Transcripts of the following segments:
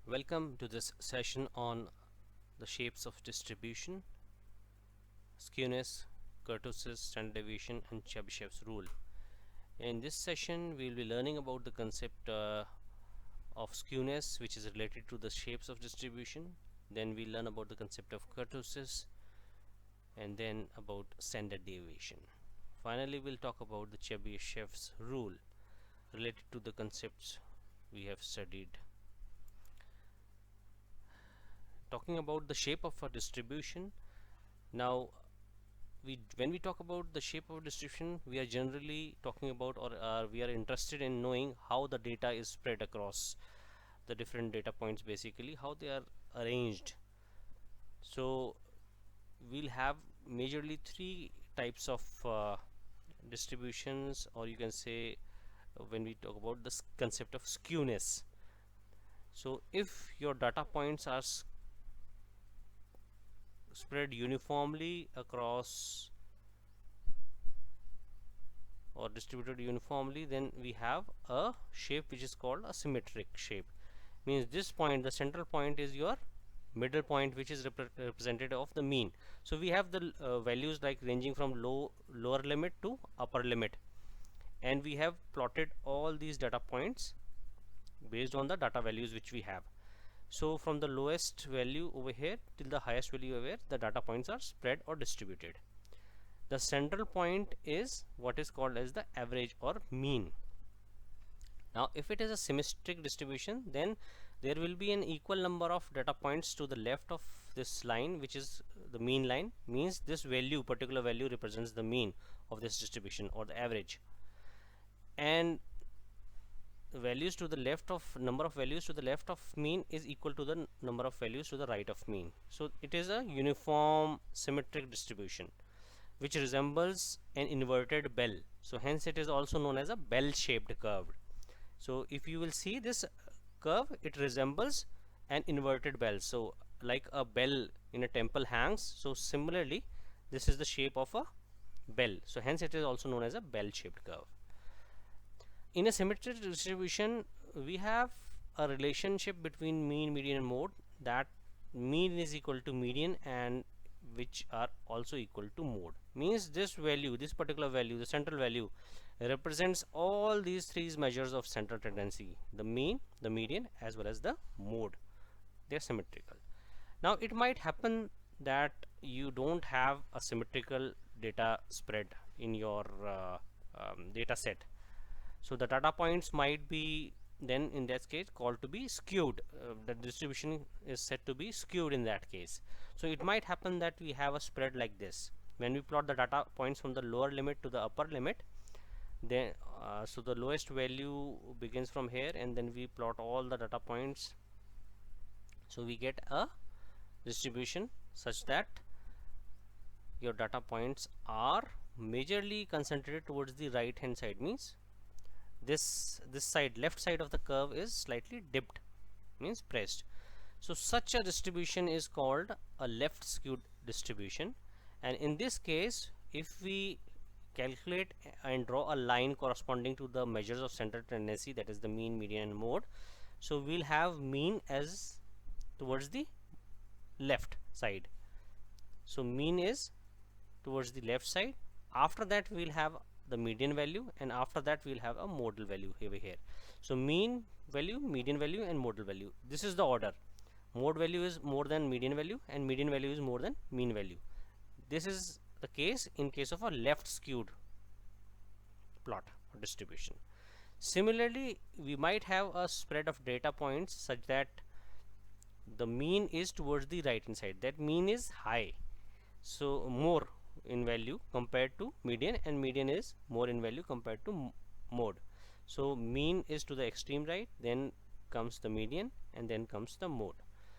Welcome to this session on the shapes of distribution, skewness, kurtosis, standard deviation, and Chebyshev's rule. In this session, we will be learning about the concept of skewness, which is related to the shapes of distribution. Then we learn about the concept of kurtosis, and then about standard deviation. Finally, we'll talk about the Chebyshev's rule related to the concepts we have studied. Talking about the shape of a distribution, now when we talk about the shape of distribution, we are generally talking about, or we are interested in knowing how the data is spread across the different data points, basically how they are arranged. So we'll have majorly three types of distributions, or you can say when we talk about this concept of skewness. So if your data points are spread uniformly across or distributed uniformly, then we have a shape which is called a symmetric shape. Means this point, the central point, is your middle point, which is representative of the mean. So we have the values like ranging from lower limit to upper limit, and we have plotted all these data points based on the data values which we have. So from the lowest value over here till the highest value over here, the data points are spread or distributed. The central point is what is called as the average or mean. Now if it is a symmetric distribution, then there will be an equal number of data points to the left of this line, which is the mean line. Means this value, particular value, represents the mean of this distribution or the average, and values to the left of number of values to the left of mean is equal to the number of values to the right of mean. So it is a uniform symmetric distribution which resembles an inverted bell. So hence it is also known as a bell shaped curve. So if you will see this curve, it resembles an inverted bell. So like a bell in a temple hangs, so similarly this is the shape of a bell. So hence it is also known as a bell shaped curve. In a symmetric distribution, we have a relationship between mean, median, and mode, that mean is equal to median and which are also equal to mode. Means this value, this particular value, the central value, represents all these three measures of central tendency: the mean, the median, as well as the mode. They are symmetrical. Now it might happen that you don't have a symmetrical data spread in your data set. So the data points might be then in that case called to be skewed. The distribution is said to be skewed in that case. So it might happen that we have a spread like this. When we plot the data points from the lower limit to the upper limit, then so the lowest value begins from here, and then we plot all the data points. So we get a distribution such that your data points are majorly concentrated towards the right hand side. Means this side, left side of the curve, is slightly dipped, means pressed. So such a distribution is called a left skewed distribution, and in this case, if we calculate and draw a line corresponding to the measures of central tendency, that is the mean, median, and mode, so we'll have mean as towards the left side. So mean is towards the left side. After that we'll have the median value, and after that we'll have a modal value over here. So mean value, median value, and modal value, this is the order. Mode value is more than median value, and median value is more than mean value. This is the case in case of a left skewed plot or distribution. Similarly, we might have a spread of data points such that the mean is towards the right hand side. That mean is high, so more in value compared to median, and median is more in value compared to mode. So mean is to the extreme right, then comes the median, and then comes the mode.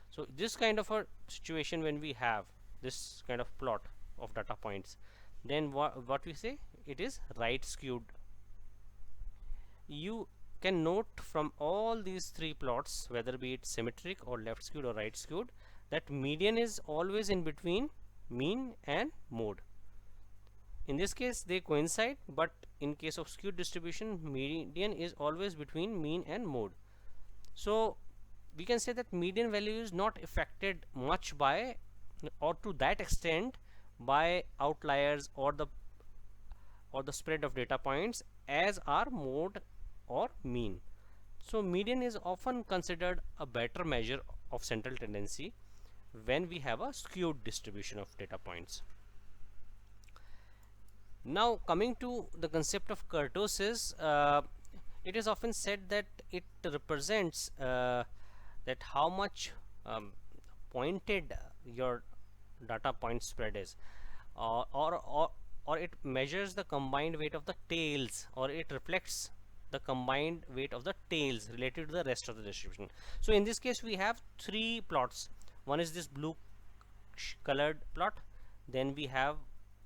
So this kind of a situation, when we have this kind of plot of data points, then what we say, it is right skewed. You can note from all these three plots, whether be it symmetric or left skewed or right skewed, that median is always in between mean and mode. In this case they coincide, but in case of skewed distribution, median is always between mean and mode. So we can say that median value is not affected much by, or to that extent, by outliers or the spread of data points as are mode or mean. So median is often considered a better measure of central tendency when we have a skewed distribution of data points. Now coming to the concept of kurtosis, it is often said that it represents that how much pointed your data point spread is, or, or or or it measures the combined weight of the tails, or it reflects the combined weight of the tails related to the rest of the distribution. So in this case we have three plots. One is this blue colored plot, then we have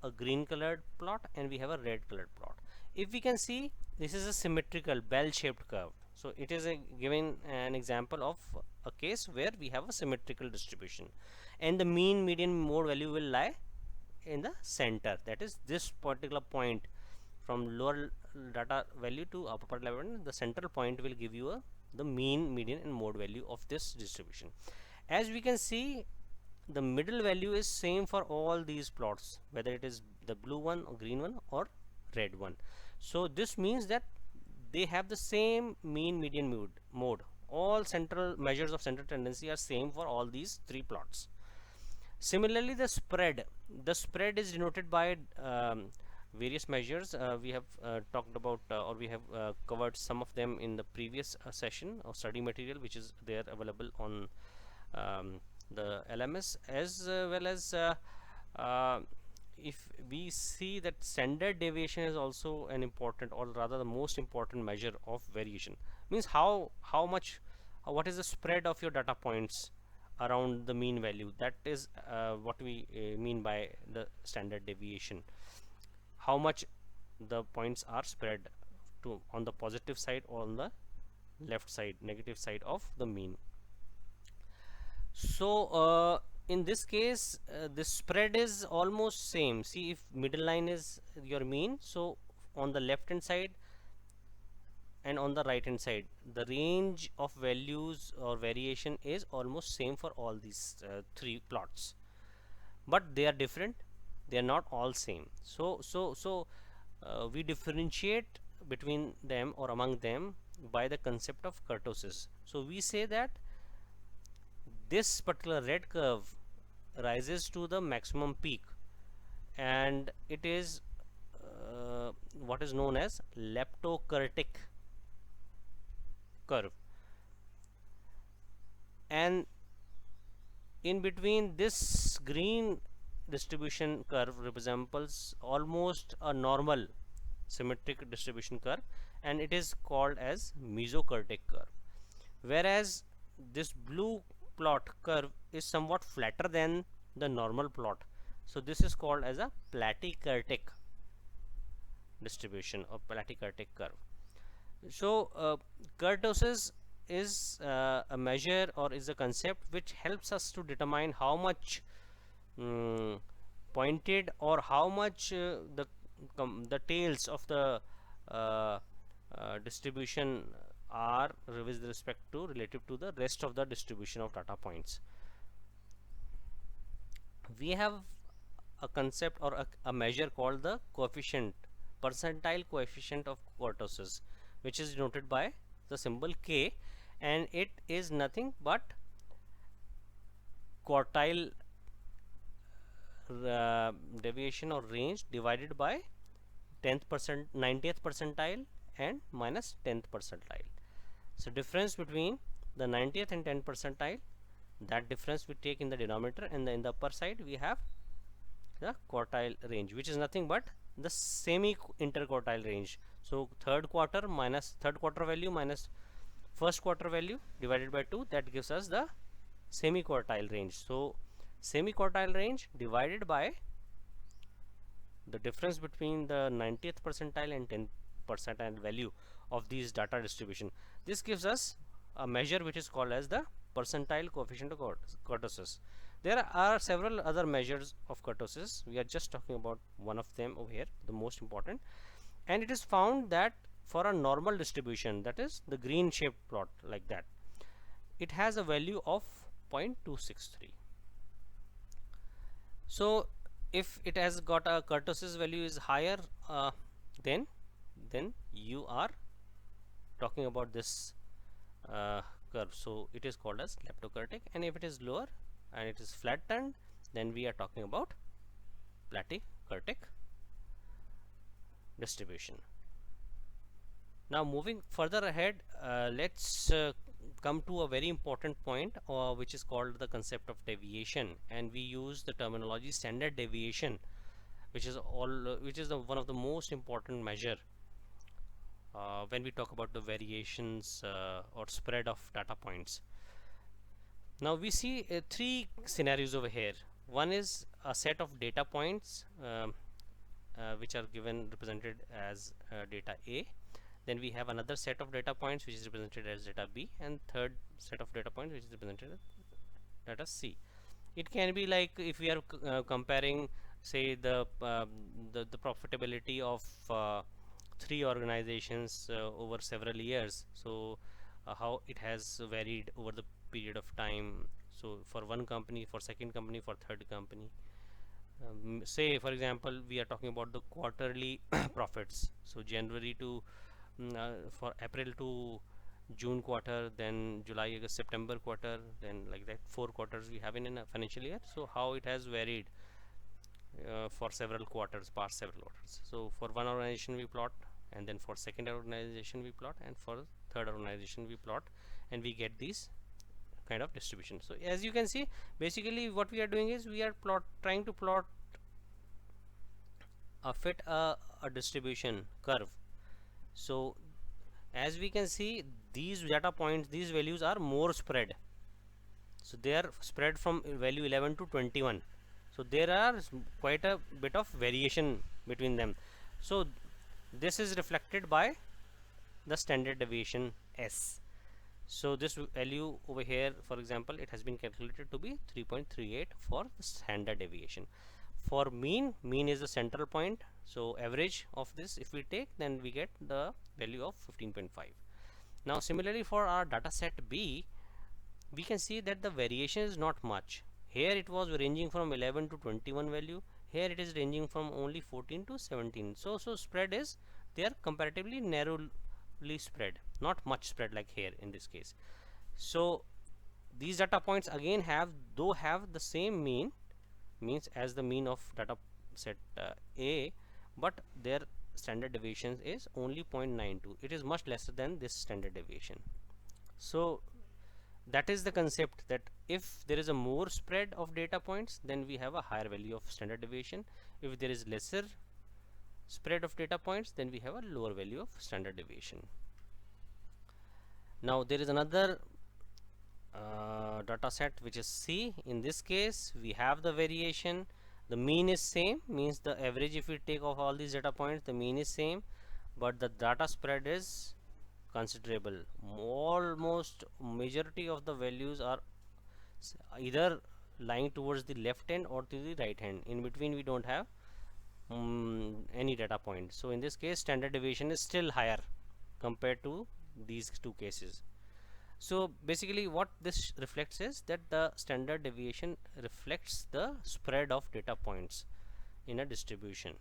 a green colored plot, and we have a red colored plot. If we can see, this is a symmetrical bell shaped curve. So it is given an example of a case where we have a symmetrical distribution, and the mean, median, mode value will lie in the center. That is this particular point from lower data value to upper level. The central point will give you the mean, median, and mode value of this distribution. As we can see, the middle value is same for all these plots, whether it is the blue one or green one or red one. So this means that they have the same mean, median, mode. All central measures of central tendency are same for all these three plots. Similarly, the spread is denoted by various measures. We have talked about, or we have covered some of them in the previous session of study material, which is there available on the LMS, as well as if we see that standard deviation is also an important, or rather the most important measure of variation. Means how much, what is the spread of your data points around the mean value. That is what we mean by the standard deviation. How much the points are spread to on the positive side or on the left side, negative side of the mean. So in this case, the spread is almost same. See, if middle line is your mean, so on the left hand side and on the right hand side, the range of values or variation is almost same for all these three plots, but they are different. They are not all same. So we differentiate between them or among them by the concept of kurtosis. So we say that this particular red curve rises to the maximum peak, and it is what is known as leptokurtic curve, and in between this green distribution curve resembles almost a normal symmetric distribution curve, and it is called as mesokurtic curve, whereas this blue plot curve is somewhat flatter than the normal plot, so this is called as a platykurtic distribution or platykurtic curve. So kurtosis is a measure or is a concept which helps us to determine how much pointed or how much the tails of the distribution are with respect to relative to the rest of the distribution of data points. We have a concept or a measure called the percentile coefficient of kurtosis, which is denoted by the symbol K, and it is nothing but quartile deviation or range divided by 90th percentile and minus 10th percentile. So difference between the 90th and 10th percentile, that difference we take in the denominator, and in the upper side we have the quartile range, which is nothing but the semi interquartile range. So third quarter value minus first quarter value divided by 2, that gives us the semi quartile range. So semi quartile range divided by the difference between the 90th percentile and 10th percentile value of these data distribution, this gives us a measure which is called as the percentile coefficient of kurtosis. There are several other measures of kurtosis. We are just talking about one of them over here, the most important, and it is found that for a normal distribution, that is the green shaped plot like that, it has a value of 0.263. So if it has got a kurtosis value is higher, then you are talking about this curve, so it is called as leptokurtic. And if it is lower and it is flattened, then we are talking about platykurtic distribution. Now moving further ahead, let's come to a very important point, which is called the concept of deviation, and we use the terminology standard deviation, which is one of the most important measure when we talk about the variations or spread of data points. Now we see three scenarios over here. One is a set of data points which are given represented as data A. Then we have another set of data points which is represented as data B, and third set of data points which is represented as data C. It can be like if we are comparing, say, the profitability of three organizations over several years. So how it has varied over the period of time. So for one company, for second company, for third company. Say for example, we are talking about the quarterly profits. So January to for April to June quarter, then July, August, September quarter, then like that 4 quarters we have in a financial year. So how it has varied for several quarters, past several quarters. So for one organization we plot, and then for second organization we plot, and for third organization we plot, and we get these kind of distribution. So as you can see, basically what we are doing is we are trying to plot fit a distribution curve. So as we can see, these data points, these values are more spread. So they are spread from value 11 to 21. So there are quite a bit of variation between them. So this is reflected by the standard deviation S. So this value over here, for example, it has been calculated to be 3.38 for the standard deviation. For mean is the central point. So average of this, if we take, then we get the value of 15.5. Now similarly for our data set B, we can see that the variation is not much. Here it was ranging from 11 to 21 value. Here it is ranging from only 14 to 17. So spread is, they are comparatively narrowly spread, not much spread like here in this case. So these data points again have the same means as the mean of data set A, but their standard deviation is only 0.92. It is much lesser than this standard deviation. So that is the concept, that if there is a more spread of data points, then we have a higher value of standard deviation. If there is lesser spread of data points, then we have a lower value of standard deviation. Now there is another data set which is C. In this case we have the variation, the mean is same, means the average, if we take of all these data points, the mean is same, but the data spread is considerable. Almost majority of the values are either lying towards the left hand or to the right hand. In between we don't have any data point. So in this case standard deviation is still higher compared to these two cases. So basically what this reflects is that the standard deviation reflects the spread of data points in a distribution.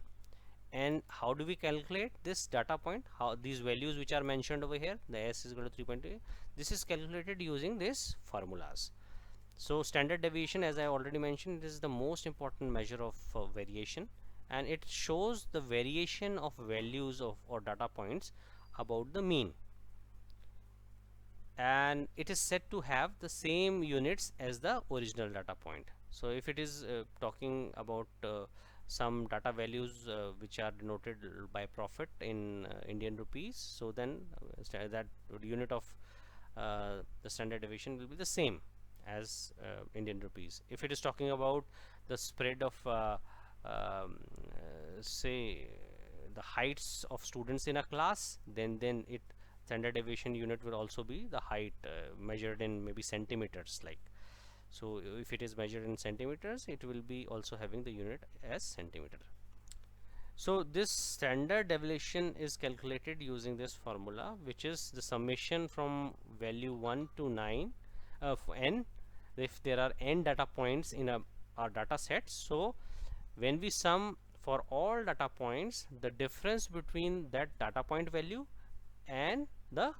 And how do we calculate this data point? How these values which are mentioned over here, the S is equal to 3.2, this is calculated using these formulas. So standard deviation, as I already mentioned, this is the most important measure of variation, and it shows the variation of values of or data points about the mean, and it is said to have the same units as the original data point. So if it is talking about some data values which are denoted by profit in Indian rupees, so then that unit of the standard deviation will be the same as Indian rupees. If it is talking about the spread of say the heights of students in a class, then it standard deviation unit will also be the height measured in maybe centimeters, like. So if it is measured in centimeters, it will be also having the unit as centimeter. So this standard deviation is calculated using this formula, which is the summation from value 1 to 9 n, if there are n data points in our data set, so when we sum for all data points, the difference between that data point value and the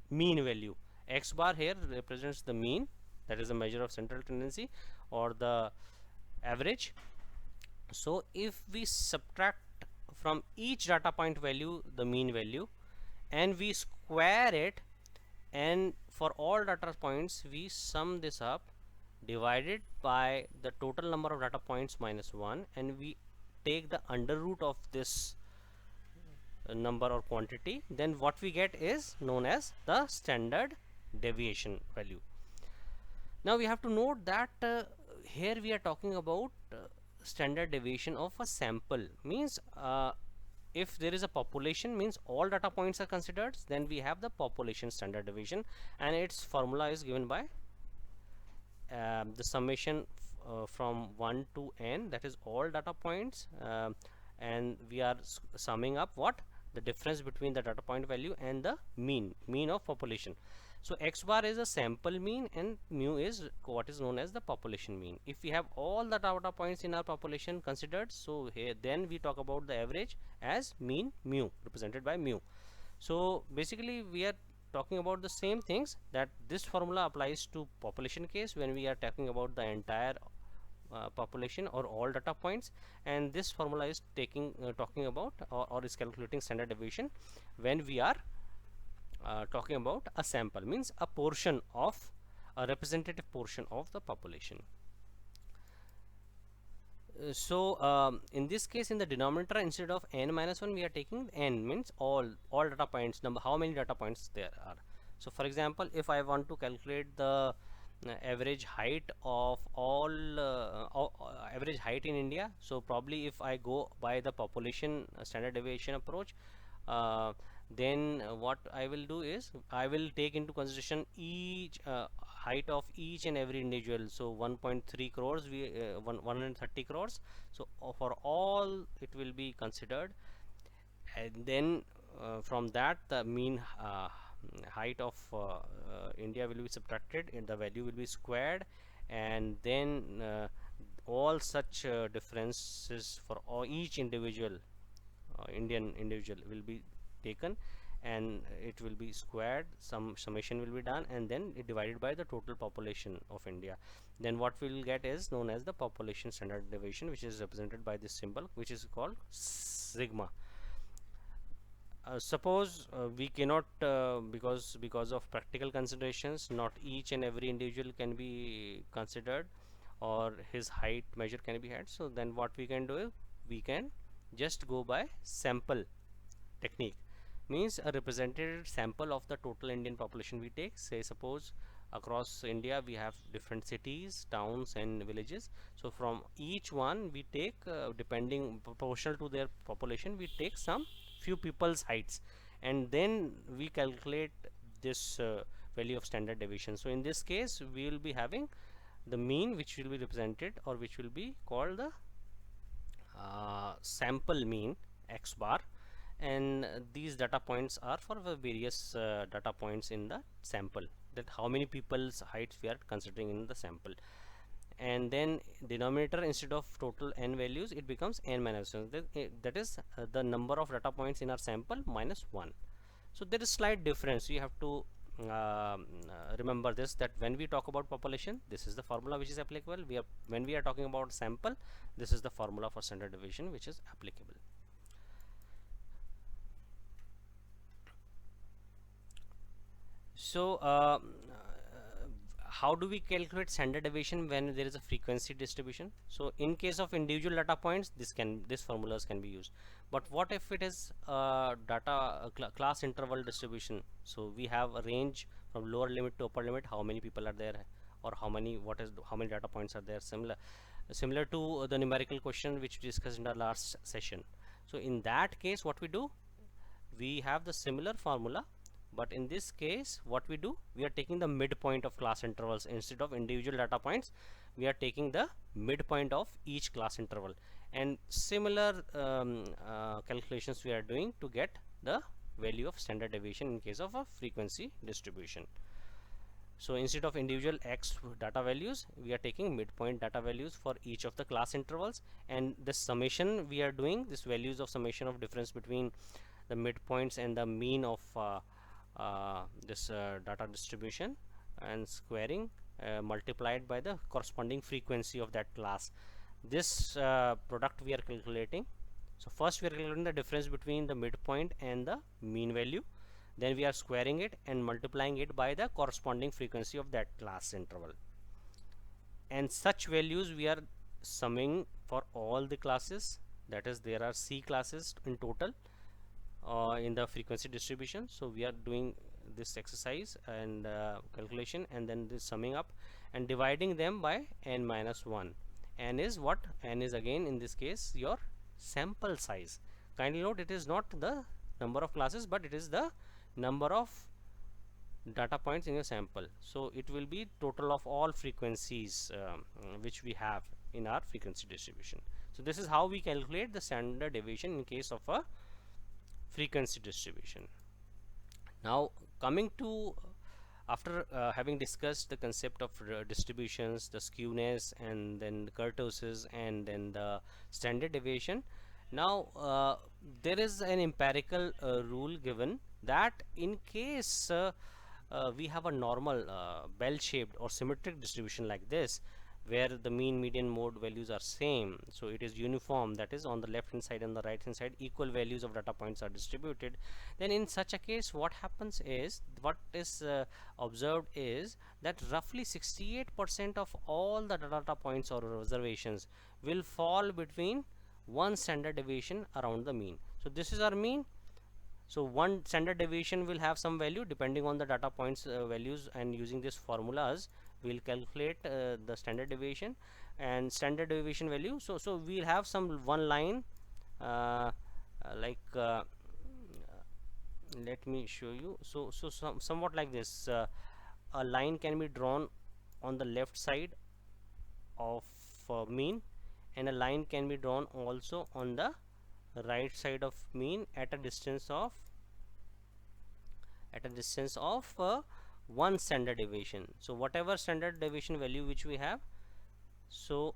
mean value, x bar here represents the mean, that is a measure of central tendency or the average. So if we subtract from each data point value the mean value and we square it, and for all data points we sum this up divided by the total number of data points minus 1, and we take the under root of this number or quantity, then what we get is known as the standard deviation value. Now we have to note that here we are talking about standard deviation of a sample, means if there is a population, means all data points are considered, then we have the population standard deviation, and its formula is given by the summation from 1 to n, that is all data points, and we are summing up what the difference between the data point value and the mean of population. So x bar is a sample mean and mu is what is known as the population mean. If we have all the data points in our population considered, so here then we talk about the average as mean mu, represented by mu. So basically we are talking about the same things, that this formula applies to population case when we are talking about the entire population or all data points, and this formula is talking about or is calculating standard deviation when we are talking about a sample, means a portion of a representative portion of the population. So in this case, in the denominator, instead of n minus 1 we are taking n, means all data points number, how many data points there are. So for example, if I want to calculate the average height of all average height in India, so probably if I go by the population standard deviation approach, then what I will do is I will take into consideration each height of each and every individual. So 1.3 crores, 130 crores, so for all it will be considered, and then from that the mean height of India will be subtracted and the value will be squared, and then all such differences for each individual Indian individual will be taken, and it will be squared, some summation will be done, and then it divided by the total population of India. Then what we will get is known as the population standard deviation, which is represented by this symbol, which is called sigma. Suppose we cannot because of practical considerations, not each and every individual can be considered or his height measure can be had. So then what we can do, we can just go by sample technique, means a representative sample of the total Indian population we take. Say suppose across India we have different cities, towns and villages, so from each one we take depending proportional to their population, we take some few people's heights, and then we calculate this value of standard deviation. So in this case we will be having the mean, which will be represented or which will be called the sample mean x bar, and these data points are for the various data points in the sample, that how many people's heights we are considering in the sample. And then denominator, instead of total n values, it becomes n minus 1, that is the number of data points in our sample minus 1. So there is slight difference, you have to remember this, that when we talk about population, this is the formula which is applicable. When we are talking about sample, this is the formula for standard deviation which is applicable. So how do we calculate standard deviation when there is a frequency distribution? So in case of individual data points, this formulas can be used. But what if it is class interval distribution? So we have a range from lower limit to upper limit, how many people are there, or how many data points are there, similar to the numerical question which we discussed in our last session. So in that case, what we do, we have the similar formula, but in this case what we do, we are taking the midpoint of class intervals. Instead of individual data points, we are taking the midpoint of each class interval, and similar calculations we are doing to get the value of standard deviation in case of a frequency distribution. So instead of individual x data values, we are taking midpoint data values for each of the class intervals, and the summation we are doing this values of summation of difference between the midpoints and the mean of this data distribution, and squaring multiplied by the corresponding frequency of that class. This product we are calculating. So first we are calculating the difference between the midpoint and the mean value, then we are squaring it and multiplying it by the corresponding frequency of that class interval, and such values we are summing for all the classes. That is, there are C classes in total in the frequency distribution. So we are doing this exercise and calculation, and then this summing up and dividing them by n minus 1. N is what? N is again in this case your sample size. Kindly note, it is not the number of classes, but it is the number of data points in your sample. So it will be total of all frequencies which we have in our frequency distribution. So this is how we calculate the standard deviation in case of a frequency distribution. Now coming to, after having discussed the concept of distributions, the skewness, and then the kurtosis, and then the standard deviation, now there is an empirical rule given that in case we have a normal bell-shaped or symmetric distribution like this, where the mean, median, mode values are same, so it is uniform, that is on the left hand side and the right hand side equal values of data points are distributed, then in such a case what happens is, what is observed is that roughly 68% of all the data points or observations will fall between one standard deviation around the mean. So this is our mean. So one standard deviation will have some value depending on the data points values, and using these formulas we'll calculate the standard deviation and standard deviation value. So we'll have some one line like let me show you. So somewhat like this, a line can be drawn on the left side of mean, and a line can be drawn also on the right side of mean at a distance of one standard deviation. So whatever standard deviation value which we have, so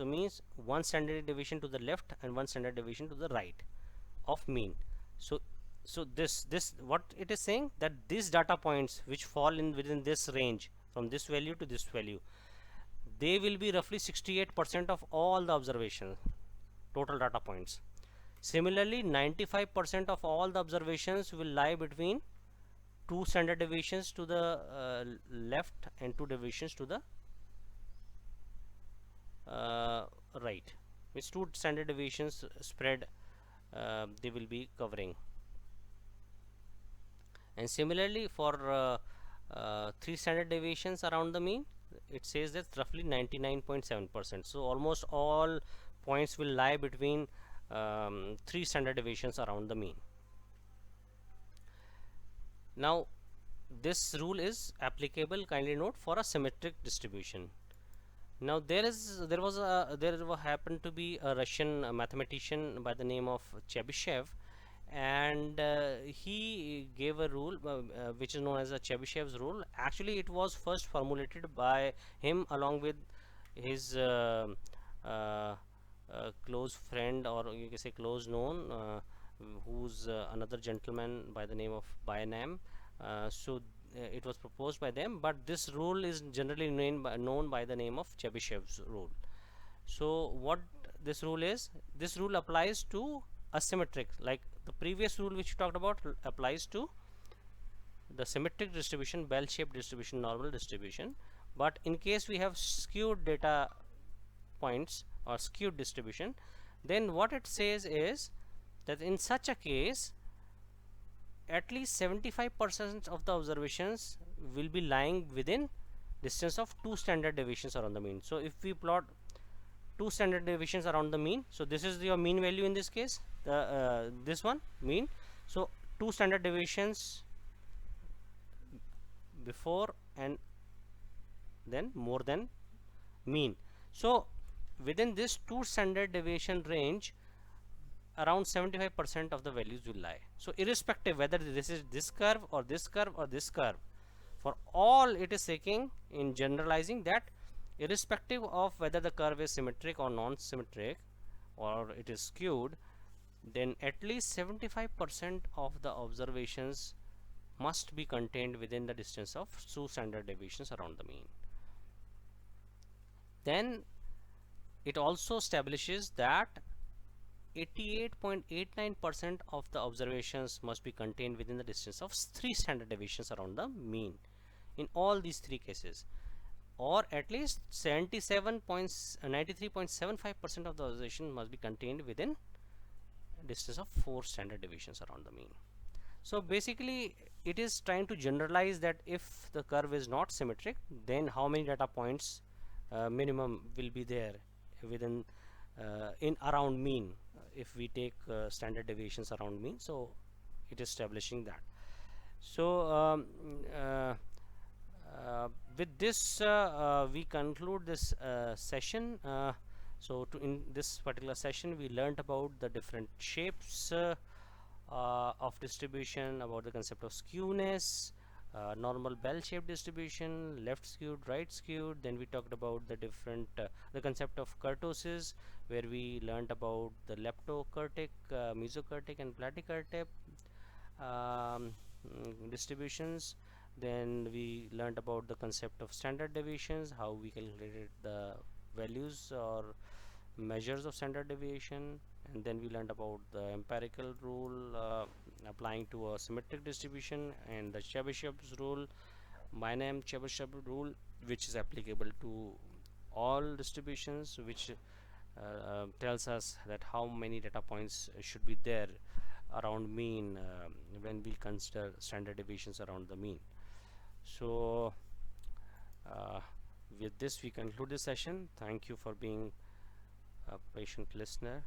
means one standard deviation to the left and one standard deviation to the right of mean. So this what it is saying, that these data points which fall in within this range from this value to this value, they will be roughly 68% of all the observations, total data points. Similarly, 95% of all the observations will lie between two standard deviations to the left and two deviations to the right. With two standard deviations spread, they will be covering. And similarly, for three standard deviations around the mean, it says that roughly 99.7%. So almost all points will lie between three standard deviations around the mean. Now this rule is applicable, kindly note, for a symmetric distribution. Now there happened to be a Russian mathematician by the name of Chebyshev, and he gave a rule which is known as a Chebyshev's rule. Actually it was first formulated by him along with his close friend, or you can say close known, who's another gentleman by the name of Bayanam. It was proposed by them, but this rule is generally known by the name of Chebyshev's rule. So what this rule is, this rule applies to asymmetric, like the previous rule which we talked about applies to the symmetric distribution, bell-shaped distribution, normal distribution. But in case we have skewed data points or skewed distribution, then what it says is that in such a case at least 75% of the observations will be lying within distance of two standard deviations around the mean. So if we plot two standard deviations around the mean, so this is your mean value in this case, this one mean. So two standard deviations before and then more than mean. So within this two standard deviation range, around 75% of the values will lie. So irrespective whether this is this curve or this curve or this curve, for all it is taking in generalizing that irrespective of whether the curve is symmetric or non-symmetric or it is skewed, then at least 75% of the observations must be contained within the distance of 2 standard deviations around the mean. Then it also establishes that 88.89% of the observations must be contained within the distance of 3 standard deviations around the mean in all these three cases, or at least 93.75% of the observation must be contained within distance of 4 standard deviations around the mean. So basically it is trying to generalize that if the curve is not symmetric, then how many data points minimum will be there within in around mean if we take standard deviations around mean. So it is establishing that. So with this we conclude this session. So in this particular session we learned about the different shapes of distribution, about the concept of skewness, normal bell-shaped distribution, left skewed, right skewed. Then we talked about the different the concept of kurtosis, where we learned about the leptokurtic, mesokurtic and platykurtic distributions. Then we learned about the concept of standard deviations, how we calculated the values or measures of standard deviation. And then we learned about the empirical rule applying to a symmetric distribution, and the Chebyshev's rule, Bynum-Chebyshev rule, which is applicable to all distributions, which tells us that how many data points should be there around mean when we consider standard deviations around the mean. So with this we conclude this session. Thank you for being a patient listener.